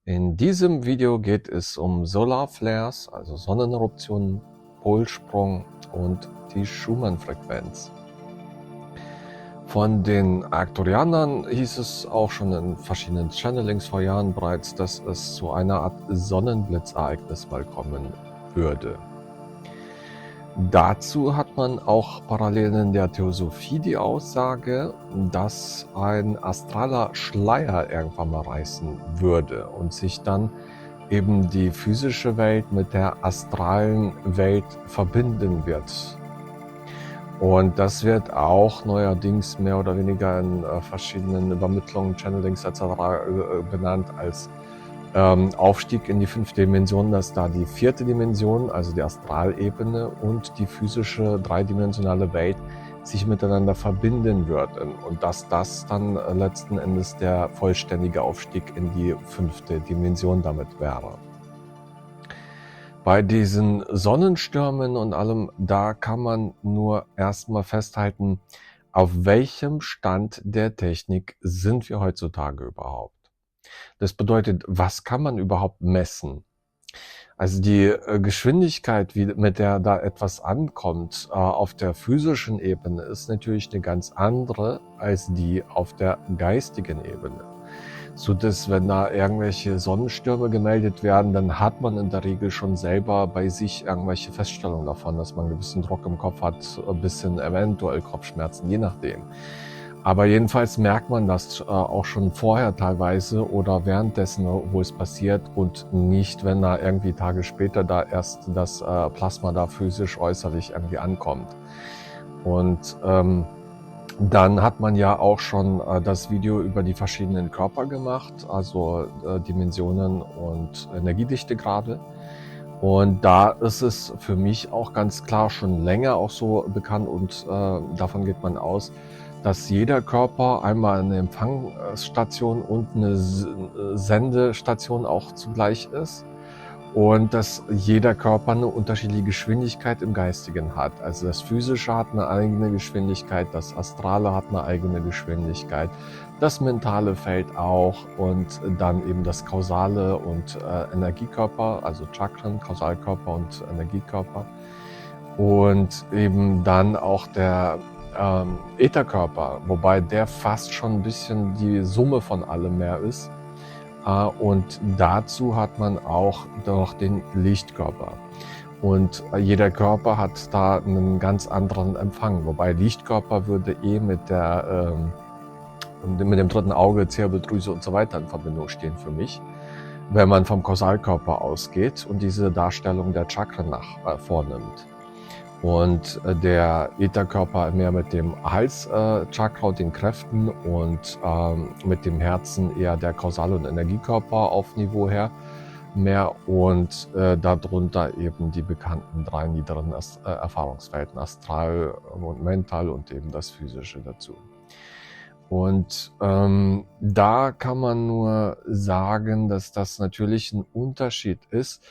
In diesem Video geht es um Solarflares, also Sonneneruptionen, Polsprung und die Schumann-Frequenz. Von den Arcturianern hieß es auch schon in verschiedenen Channelings vor Jahren bereits, dass es zu einer Art Sonnenblitzereignis mal kommen würde. Dazu hat man auch parallel in der Theosophie die Aussage, dass ein astraler Schleier irgendwann mal reißen würde und sich dann eben die physische Welt mit der astralen Welt verbinden wird. Und das wird auch neuerdings mehr oder weniger in verschiedenen Übermittlungen, Channelings etc. benannt als Aufstieg in die 5. Dimension, dass da die 4. Dimension, also die Astralebene und die physische dreidimensionale Welt sich miteinander verbinden würden und dass das dann letzten Endes der vollständige Aufstieg in die 5. Dimension damit wäre. Bei diesen Sonnenstürmen und allem, da kann man nur erstmal festhalten, auf welchem Stand der Technik sind wir heutzutage überhaupt? Das bedeutet, was kann man überhaupt messen? Also die Geschwindigkeit, mit der da etwas ankommt, auf der physischen Ebene, ist natürlich eine ganz andere als die auf der geistigen Ebene. So dass, wenn da irgendwelche Sonnenstürme gemeldet werden, dann hat man in der Regel schon selber bei sich irgendwelche Feststellungen davon, dass man einen gewissen Druck im Kopf hat, ein bisschen eventuell Kopfschmerzen, je nachdem. Aber jedenfalls merkt man das auch schon vorher teilweise oder währenddessen, wo es passiert und nicht, wenn da irgendwie Tage später da erst das Plasma da physisch äußerlich irgendwie ankommt. Und dann hat man ja auch schon das Video über die verschiedenen Körper gemacht, also Dimensionen und Energiedichtegrade. Und da ist es für mich auch ganz klar schon länger auch so bekannt und davon geht man aus, dass jeder Körper einmal eine Empfangsstation und eine Sendestation auch zugleich ist und dass jeder Körper eine unterschiedliche Geschwindigkeit im Geistigen hat. Also das Physische hat eine eigene Geschwindigkeit, das Astrale hat eine eigene Geschwindigkeit, das mentale Feld auch und dann eben das Kausale und Energiekörper, also Chakren, Kausalkörper und Energiekörper und eben dann auch der Ätherkörper, wobei der fast schon ein bisschen die Summe von allem mehr ist. Und dazu hat man auch noch den Lichtkörper. Und jeder Körper hat da einen ganz anderen Empfang, wobei Lichtkörper würde mit dem dritten Auge, Zirbeldrüse und so weiter in Verbindung stehen für mich, wenn man vom Kausalkörper ausgeht und diese Darstellung der Chakren vornimmt. Und der Ätherkörper mehr mit dem Halschakra und den Kräften und mit dem Herzen eher der Kausal- und Energiekörper auf Niveau her mehr und darunter eben die bekannten 3 niederen Erfahrungswelten, Astral und Mental und eben das Physische dazu. Und da kann man nur sagen, dass das natürlich ein Unterschied ist,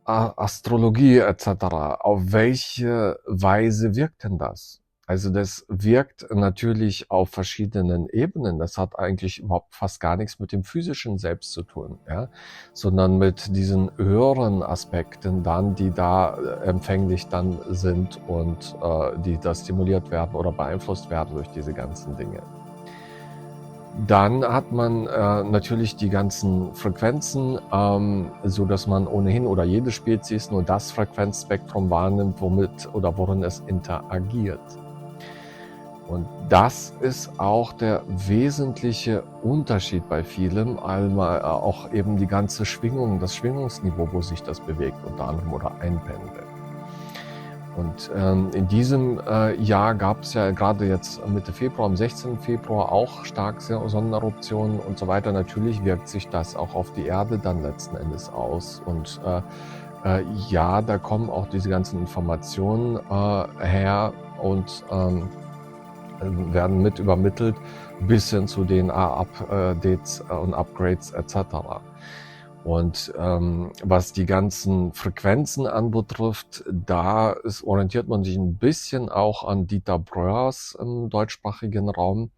Astrologie etc. Auf welche Weise wirkt denn das? Also das wirkt natürlich auf verschiedenen Ebenen. Das hat eigentlich überhaupt fast gar nichts mit dem physischen Selbst zu tun, ja? Sondern mit diesen höheren Aspekten dann, die da empfänglich dann sind und die da stimuliert werden oder beeinflusst werden durch diese ganzen Dinge. Dann hat man natürlich die ganzen Frequenzen, so dass man ohnehin oder jede Spezies nur das Frequenzspektrum wahrnimmt, womit oder worin es interagiert. Und das ist auch der wesentliche Unterschied bei vielem, einmal auch eben die ganze Schwingung, das Schwingungsniveau, wo sich das bewegt, unter anderem oder einpendelt. Und in diesem Jahr gab es ja gerade jetzt Mitte Februar, am 16. Februar auch stark Sonneneruptionen und so weiter. Natürlich wirkt sich das auch auf die Erde dann letzten Endes aus. Und ja, da kommen auch diese ganzen Informationen her und werden mit übermittelt bis hin zu den Updates und Upgrades etc. Und was die ganzen Frequenzen anbetrifft, orientiert man sich ein bisschen auch an Dieter Breuers im deutschsprachigen Raum.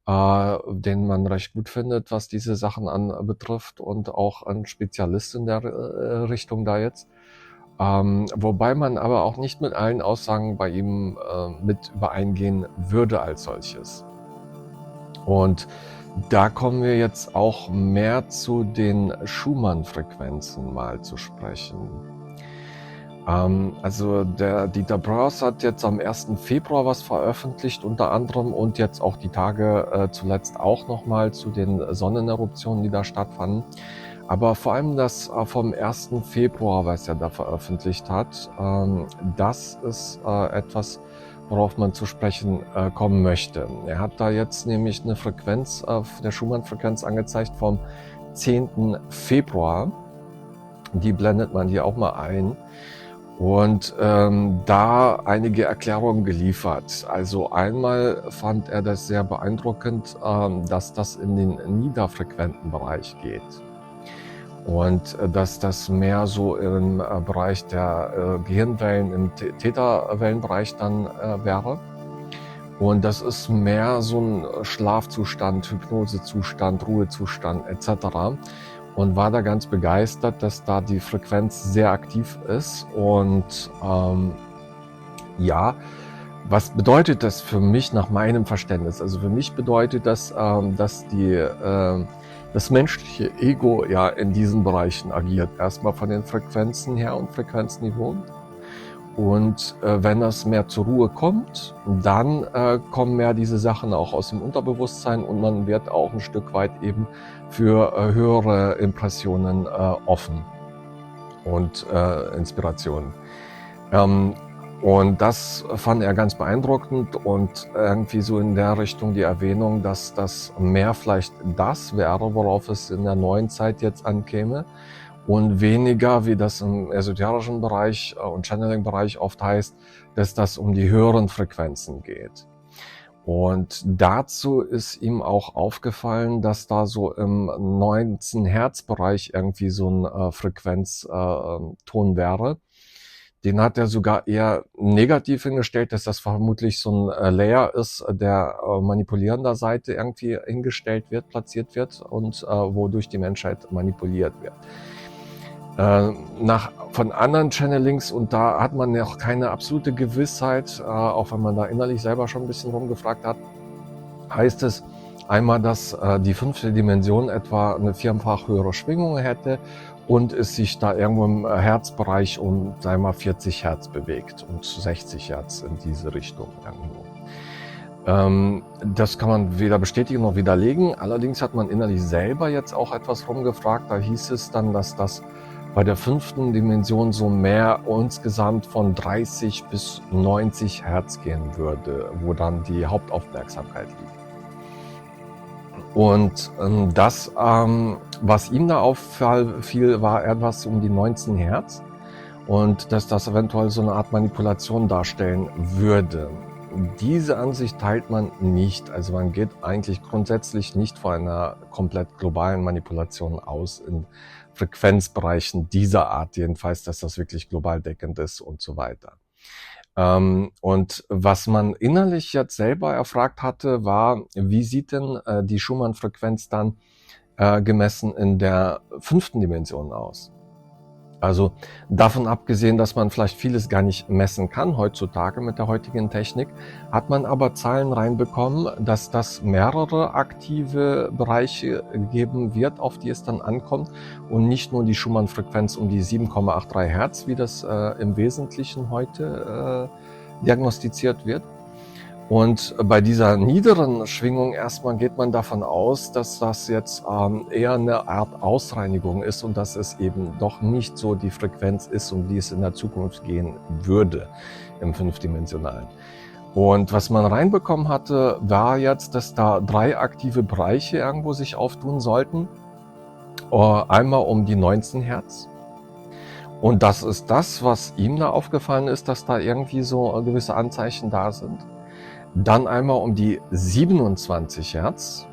den man recht gut findet, was diese Sachen anbetrifft und auch ein Spezialist in der Richtung da jetzt. Wobei man aber auch nicht mit allen Aussagen bei ihm mit übereingehen würde als solches. Und da kommen wir jetzt auch mehr zu den Schumann-Frequenzen mal zu sprechen. Also der Dieter Broers hat jetzt am 1. Februar was veröffentlicht, unter anderem, und jetzt auch die Tage zuletzt auch nochmal zu den Sonneneruptionen, die da stattfanden. Aber vor allem das vom 1. Februar, was er da veröffentlicht hat, das ist etwas, worauf man zu sprechen kommen möchte. Er hat da jetzt nämlich eine Frequenz, der Schumann-Frequenz angezeigt vom 10. Februar. Die blendet man hier auch mal ein. Und da einige Erklärungen geliefert. Also einmal fand er das sehr beeindruckend, dass das in den niederfrequenten Bereich geht. Und dass das mehr so im Bereich der Gehirnwellen, im Theta-Wellenbereich dann wäre. Und das ist mehr so ein Schlafzustand, Hypnosezustand, Ruhezustand etc. Und war da ganz begeistert, dass da die Frequenz sehr aktiv ist. Und ja, was bedeutet das für mich nach meinem Verständnis? Also für mich bedeutet das, dass das menschliche Ego ja in diesen Bereichen agiert. Erstmal von den Frequenzen her und Frequenzniveau. Und wenn das mehr zur Ruhe kommt, dann kommen mehr diese Sachen auch aus dem Unterbewusstsein und man wird auch ein Stück weit eben für höhere Impressionen offen und Inspirationen. Und das fand er ganz beeindruckend und irgendwie so in der Richtung die Erwähnung, dass das mehr vielleicht das wäre, worauf es in der neuen Zeit jetzt ankäme und weniger, wie das im esoterischen Bereich und Channeling-Bereich oft heißt, dass das um die höheren Frequenzen geht. Und dazu ist ihm auch aufgefallen, dass da so im 19 Hertz-Bereich irgendwie so ein Frequenzton wäre. Den hat er sogar eher negativ hingestellt, dass das vermutlich so ein Layer ist, der manipulierender Seite irgendwie hingestellt wird, platziert wird und wodurch die Menschheit manipuliert wird. Von anderen Channelings, und da hat man noch keine absolute Gewissheit, auch wenn man da innerlich selber schon ein bisschen rumgefragt hat, heißt es einmal, dass die 5. Dimension etwa eine 4-fach höhere Schwingung hätte und es sich da irgendwo im Herzbereich um, sagen wir mal, 40 Hertz bewegt und 60 Hertz in diese Richtung irgendwo. Das kann man weder bestätigen noch widerlegen. Allerdings hat man innerlich selber jetzt auch etwas rumgefragt. Da hieß es dann, dass das bei der 5. Dimension so mehr insgesamt von 30 bis 90 Hertz gehen würde, wo dann die Hauptaufmerksamkeit liegt. Und das, was ihm da auffiel, war etwas um die 19 Hertz und dass das eventuell so eine Art Manipulation darstellen würde. Diese Ansicht teilt man nicht. Also man geht eigentlich grundsätzlich nicht von einer komplett globalen Manipulation aus in Frequenzbereichen dieser Art, jedenfalls, dass das wirklich global deckend ist und so weiter. Und was man innerlich jetzt selber erfragt hatte, war, wie sieht denn die Schumann-Frequenz dann gemessen in der 5. Dimension aus? Also davon abgesehen, dass man vielleicht vieles gar nicht messen kann heutzutage mit der heutigen Technik, hat man aber Zahlen reinbekommen, dass das mehrere aktive Bereiche geben wird, auf die es dann ankommt und nicht nur die Schumann-Frequenz um die 7,83 Hertz, wie das im Wesentlichen heute diagnostiziert wird. Und bei dieser niederen Schwingung erstmal geht man davon aus, dass das jetzt eher eine Art Ausreinigung ist und dass es eben doch nicht so die Frequenz ist, um die es in der Zukunft gehen würde im 5-dimensionalen. Und was man reinbekommen hatte, war jetzt, dass da 3 aktive Bereiche irgendwo sich auftun sollten. Einmal um die 19 Hertz. Und das ist das, was ihm da aufgefallen ist, dass da irgendwie so gewisse Anzeichen da sind. Dann einmal um die 27 Hertz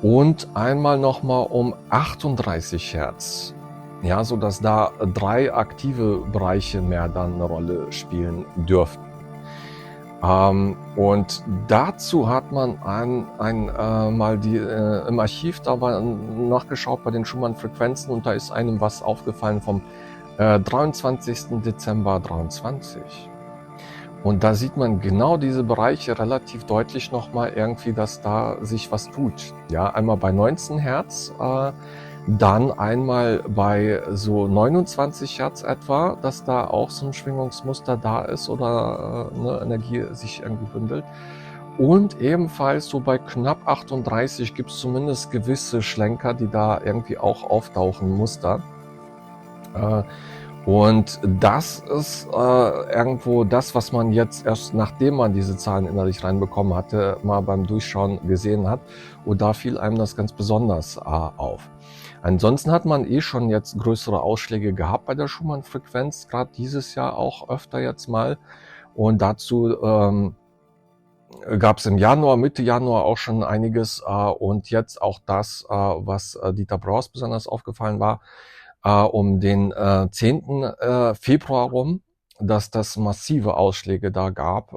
und einmal nochmal um 38 Hertz. Ja, so dass da 3 aktive Bereiche mehr dann eine Rolle spielen dürften. Und dazu hat man mal im Archiv da nachgeschaut bei den Schumann-Frequenzen, und da ist einem was aufgefallen vom 23. Dezember 23. Und da sieht man genau diese Bereiche relativ deutlich nochmal irgendwie, dass da sich was tut. Ja, einmal bei 19 Hertz, dann einmal bei so 29 Hertz etwa, dass da auch so ein Schwingungsmuster da ist oder eine Energie sich irgendwie bündelt. Und ebenfalls so bei knapp 38 gibt es zumindest gewisse Schlenker, die da irgendwie auch auftauchen, Muster. Und das ist irgendwo das, was man jetzt erst, nachdem man diese Zahlen innerlich reinbekommen hatte, mal beim Durchschauen gesehen hat. Und da fiel einem das ganz besonders auf. Ansonsten hat man schon jetzt größere Ausschläge gehabt bei der Schumann-Frequenz, gerade dieses Jahr auch öfter jetzt mal. Und dazu gab es im Januar, Mitte Januar auch schon einiges. Und jetzt auch das, was Dieter Braus besonders aufgefallen war, um den 10. Februar rum, dass das massive Ausschläge da gab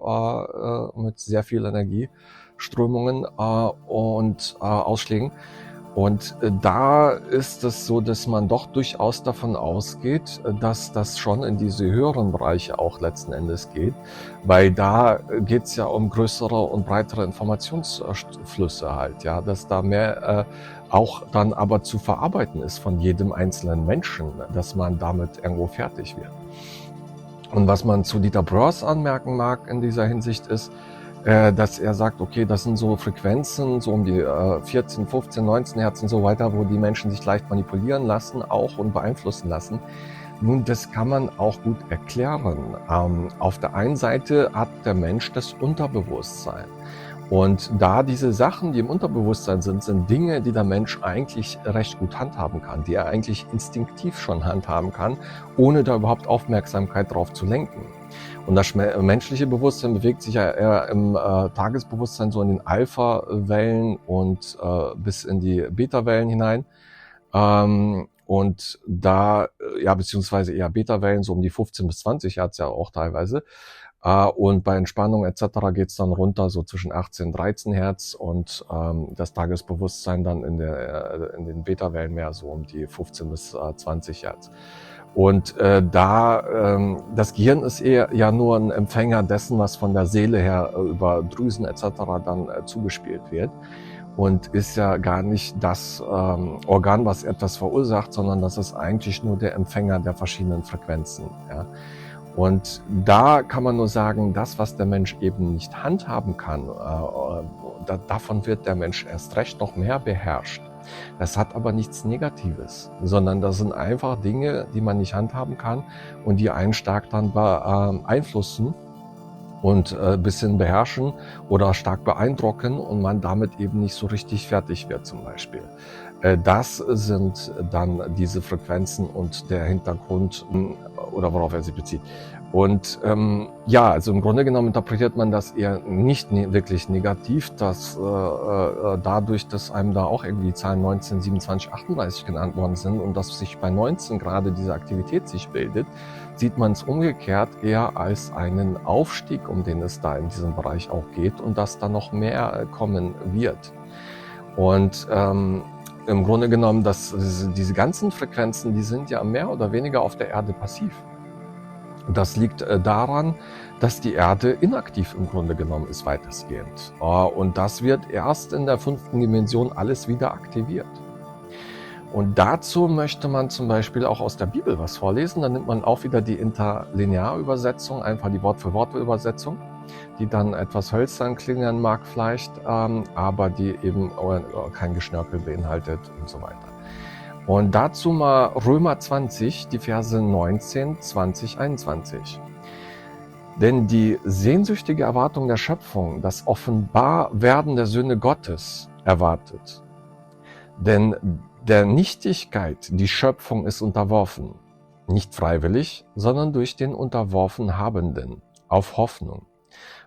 mit sehr viel Energieströmungen und Ausschlägen. Und da ist es so, dass man doch durchaus davon ausgeht, dass das schon in diese höheren Bereiche auch letzten Endes geht, weil da geht es ja um größere und breitere Informationsflüsse halt, ja, dass da mehr auch dann aber zu verarbeiten ist von jedem einzelnen Menschen, dass man damit irgendwo fertig wird. Und was man zu Dieter Broers anmerken mag in dieser Hinsicht ist, dass er sagt, okay, das sind so Frequenzen, so um die 14, 15, 19 Hertz und so weiter, wo die Menschen sich leicht manipulieren lassen auch und beeinflussen lassen. Nun, das kann man auch gut erklären. Auf der einen Seite hat der Mensch das Unterbewusstsein. Und da diese Sachen, die im Unterbewusstsein sind Dinge, die der Mensch eigentlich recht gut handhaben kann, die er eigentlich instinktiv schon handhaben kann, ohne da überhaupt Aufmerksamkeit drauf zu lenken. Und das menschliche Bewusstsein bewegt sich ja eher im Tagesbewusstsein so in den Alpha-Wellen und bis in die Beta-Wellen hinein. Und da, ja, beziehungsweise eher Beta-Wellen, so um die 15 bis 20 Hertz ja auch teilweise. Und bei Entspannung etc. geht's dann runter, so zwischen 18 und 13 Hertz und das Tagesbewusstsein dann in den Beta-Wellen mehr so um die 15 bis 20 Hertz. Und das Gehirn ist eher ja nur ein Empfänger dessen, was von der Seele her über Drüsen etc. dann zugespielt wird. Und ist ja gar nicht das Organ, was etwas verursacht, sondern das ist eigentlich nur der Empfänger der verschiedenen Frequenzen. Ja. Und da kann man nur sagen, das, was der Mensch eben nicht handhaben kann, davon wird der Mensch erst recht noch mehr beherrscht. Das hat aber nichts Negatives, sondern das sind einfach Dinge, die man nicht handhaben kann und die einen stark dann beeinflussen und bisschen beherrschen oder stark beeindrucken und man damit eben nicht so richtig fertig wird zum Beispiel. Das sind dann diese Frequenzen und der Hintergrund oder worauf er sich bezieht. Und ja, also im Grunde genommen interpretiert man das eher nicht wirklich negativ, dass dadurch, dass einem da auch irgendwie die Zahlen 19, 27, 38 genannt worden sind und dass sich bei 19 gerade diese Aktivität sich bildet, sieht man es umgekehrt eher als einen Aufstieg, um den es da in diesem Bereich auch geht und dass da noch mehr kommen wird. Und im Grunde genommen, diese ganzen Frequenzen, die sind ja mehr oder weniger auf der Erde passiv. Das liegt daran, dass die Erde inaktiv im Grunde genommen ist weitestgehend. Und das wird erst in der 5. Dimension alles wieder aktiviert. Und dazu möchte man zum Beispiel auch aus der Bibel was vorlesen. Dann nimmt man auch wieder die Interlinearübersetzung, einfach die Wort-für-Wort-Übersetzung, die dann etwas hölzern klingen mag vielleicht, aber die eben kein Geschnörkel beinhaltet und so weiter. Und dazu mal Römer 20, die Verse 19, 20, 21. Denn die sehnsüchtige Erwartung der Schöpfung, das Offenbarwerden der Söhne Gottes erwartet. Denn der Nichtigkeit die Schöpfung ist unterworfen, nicht freiwillig, sondern durch den Unterworfenhabenden, auf Hoffnung,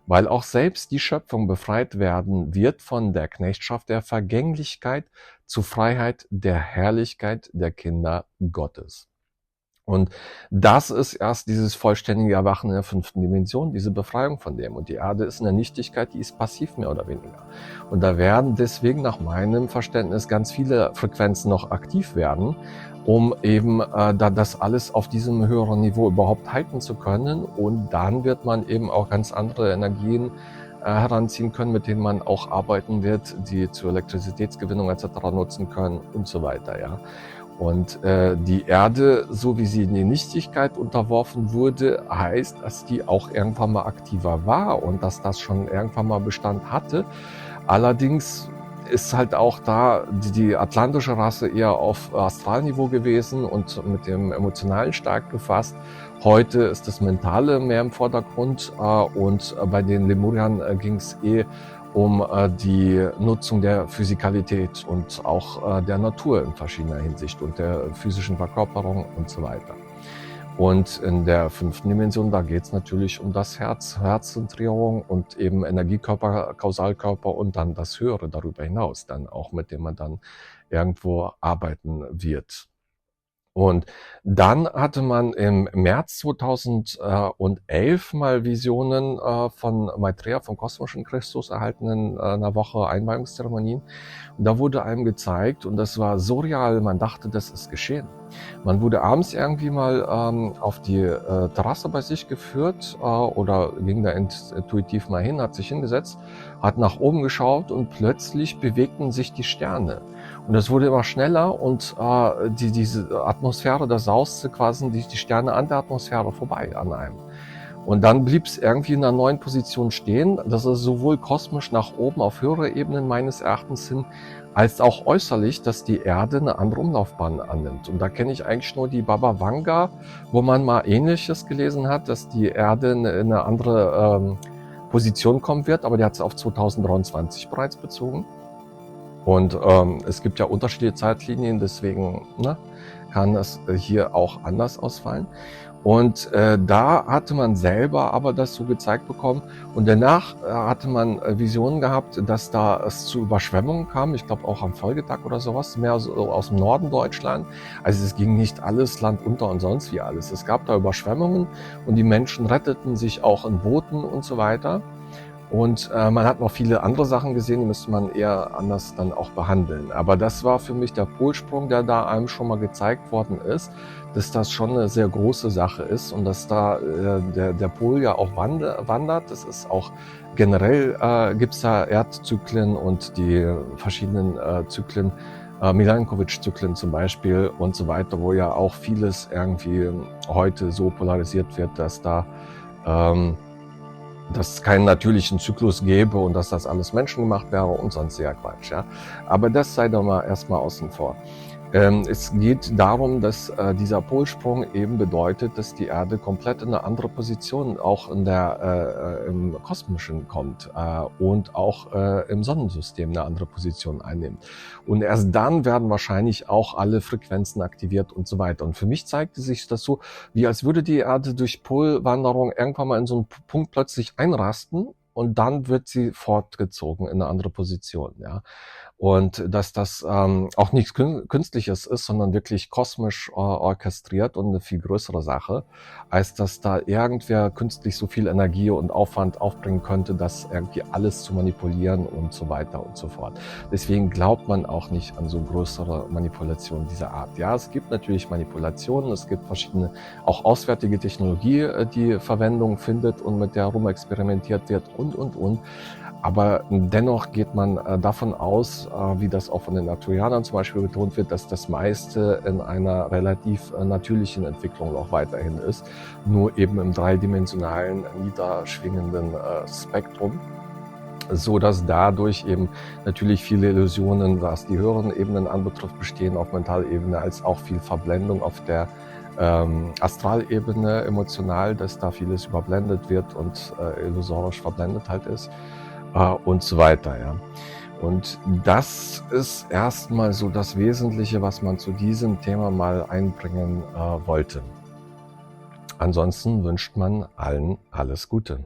weil auch selbst die Schöpfung befreit werden wird von der Knechtschaft der Vergänglichkeit zur Freiheit der Herrlichkeit der Kinder Gottes. Und das ist erst dieses vollständige Erwachen in der 5. Dimension, diese Befreiung von dem. Und die Erde ist eine Nichtigkeit, die ist passiv mehr oder weniger. Und da werden deswegen nach meinem Verständnis ganz viele Frequenzen noch aktiv werden, um eben da das alles auf diesem höheren Niveau überhaupt halten zu können. Und dann wird man eben auch ganz andere Energien heranziehen können, mit denen man auch arbeiten wird, die zur Elektrizitätsgewinnung etc. nutzen können und so weiter. Ja. Und die Erde, so wie sie in die Nichtigkeit unterworfen wurde, heißt, dass die auch irgendwann mal aktiver war und dass das schon irgendwann mal Bestand hatte. Allerdings ist halt auch da die atlantische Rasse eher auf Astralniveau gewesen und mit dem Emotionalen stark gefasst. Heute ist das Mentale mehr im Vordergrund und bei den Lemuriern ging es um die Nutzung der Physikalität und auch der Natur in verschiedener Hinsicht und der physischen Verkörperung und so weiter. Und in der 5. Dimension, da geht es natürlich um das Herz, Herzzentrierung und eben Energiekörper, Kausalkörper und dann das Höhere darüber hinaus, dann auch mit dem man dann irgendwo arbeiten wird. Und dann hatte man im März 2011 mal Visionen von Maitreya, vom kosmischen Christus, erhalten in einer Woche Einweihungszeremonien. Und da wurde einem gezeigt, und das war so real, man dachte, das ist geschehen. Man wurde abends irgendwie mal auf die Terrasse bei sich geführt oder ging da intuitiv mal hin, hat sich hingesetzt, hat nach oben geschaut und plötzlich bewegten sich die Sterne. Und das wurde immer schneller und diese Atmosphäre, das sauste quasi die Sterne an der Atmosphäre vorbei an einem. Und dann blieb es irgendwie in einer neuen Position stehen. Das ist sowohl kosmisch nach oben auf höhere Ebenen meines Erachtens hin, als auch äußerlich, dass die Erde eine andere Umlaufbahn annimmt. Und da kenne ich eigentlich nur die Baba Vanga, wo man mal Ähnliches gelesen hat, dass die Erde in eine andere Position kommen wird, aber die hat es auf 2023 bereits bezogen. Und es gibt ja unterschiedliche Zeitlinien, deswegen kann es hier auch anders ausfallen. Und da hatte man selber aber das so gezeigt bekommen. Und danach hatte man Visionen gehabt, dass da es zu Überschwemmungen kam. Ich glaube auch am Folgetag oder sowas, mehr so aus dem Norden Deutschland. Also es ging nicht alles Land unter und sonst wie alles. Es gab da Überschwemmungen und die Menschen retteten sich auch in Booten und so weiter. Und man hat noch viele andere Sachen gesehen, die müsste man eher anders dann auch behandeln. Aber das war für mich der Polsprung, der da einem schon mal gezeigt worden ist, dass das schon eine sehr große Sache ist und dass da der Pol ja auch wandert. Das ist auch generell gibt's da Erdzyklen und die verschiedenen Zyklen, Milankovic-Zyklen zum Beispiel und so weiter, wo ja auch vieles irgendwie heute so polarisiert wird, dass da dass es keinen natürlichen Zyklus gäbe und dass das alles menschengemacht wäre und sonstiger Quatsch. Ja. Aber das sei doch mal erstmal außen vor. Es geht darum, dass dieser Polsprung eben bedeutet, dass die Erde komplett in eine andere Position auch im Kosmischen kommt und auch im Sonnensystem eine andere Position einnimmt. Und erst dann werden wahrscheinlich auch alle Frequenzen aktiviert und so weiter. Und für mich zeigte sich das so, wie als würde die Erde durch Polwanderung irgendwann mal in so einen Punkt plötzlich einrasten und dann wird sie fortgezogen in eine andere Position. Ja. Und dass das auch nichts Künstliches ist, sondern wirklich kosmisch orchestriert und eine viel größere Sache, als dass da irgendwer künstlich so viel Energie und Aufwand aufbringen könnte, das irgendwie alles zu manipulieren und so weiter und so fort. Deswegen glaubt man auch nicht an so größere Manipulationen dieser Art. Ja, es gibt natürlich Manipulationen, es gibt verschiedene, auch auswärtige Technologie, die Verwendung findet und mit der rumexperimentiert wird und. Aber dennoch geht man davon aus, wie das auch von den Arcturianern zum Beispiel betont wird, dass das meiste in einer relativ natürlichen Entwicklung auch weiterhin ist, nur eben im dreidimensionalen, niederschwingenden Spektrum, so dass dadurch eben natürlich viele Illusionen, was die höheren Ebenen anbetrifft, bestehen auf Mentalebene, als auch viel Verblendung auf der Astralebene, emotional, dass da vieles überblendet wird und illusorisch verblendet halt ist. Und so weiter, ja. Und das ist erstmal so das Wesentliche, was man zu diesem Thema mal einbringen wollte. Ansonsten wünscht man allen alles Gute.